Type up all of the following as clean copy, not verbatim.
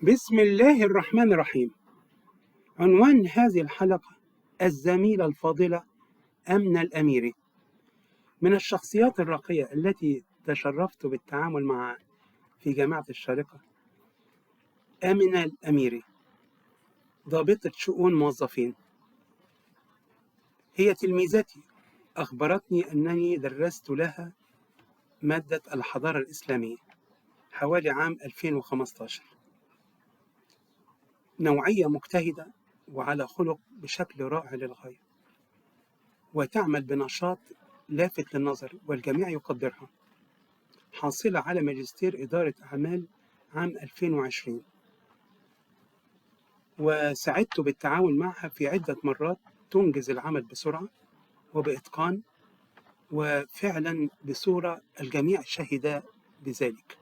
بسم الله الرحمن الرحيم. عنوان هذه الحلقة: الزميلة الفاضلة أمنة الأميري. من الشخصيات الراقية التي تشرفت بالتعامل معها في جامعة الشارقة آمنة الأميري، ضابطة شؤون موظفين. هي تلميذتي، أخبرتني أنني درست لها مادة الحضارة الإسلامية حوالي عام 2015. نوعية مجتهدة وعلى خلق بشكل رائع للغاية، وتعمل بنشاط لافت للنظر والجميع يقدرها. حاصلة على ماجستير إدارة أعمال عام 2020، وسعدت بالتعاون معها في عدة مرات. تنجز العمل بسرعة وبإتقان، وفعلا بصورة الجميع شهد بذلك.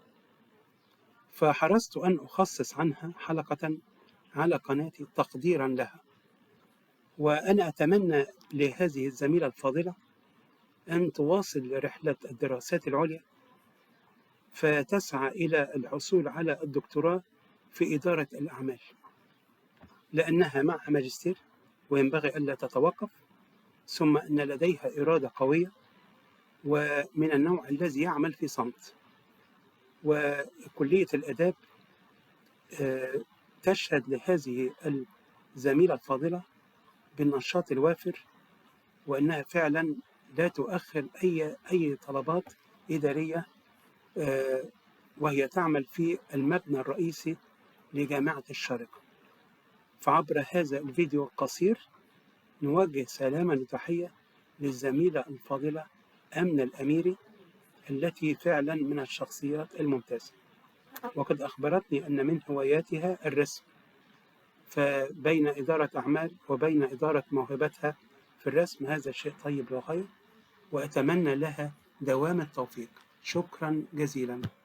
فحرصت أن أخصص عنها حلقة على قناتي تقديرا لها. وأنا أتمنى لهذه الزميلة الفاضلة أن تواصل رحلة الدراسات العليا، فتسعى إلى الحصول على الدكتوراه في إدارة الأعمال، لأنها معها ماجستير وينبغي ألا تتوقف. ثم أن لديها إرادة قوية ومن النوع الذي يعمل في صمت. وكلية الآداب تشهد لهذه الزميلة الفاضلة بالنشاط الوافر، وأنها فعلا لا تؤخر أي طلبات إدارية، وهي تعمل في المبنى الرئيسي لجامعة الشارقة. فعبر هذا الفيديو القصير نوجه سلاما وتحية للزميلة الفاضلة أمنة الأميري، التي فعلا من الشخصيات الممتازة. وقد أخبرتني أن من هواياتها الرسم، فبين إدارة أعمال وبين إدارة موهبتها في الرسم هذا شيء طيب للغاية، وأتمنى لها دوام التوفيق. شكرا جزيلا.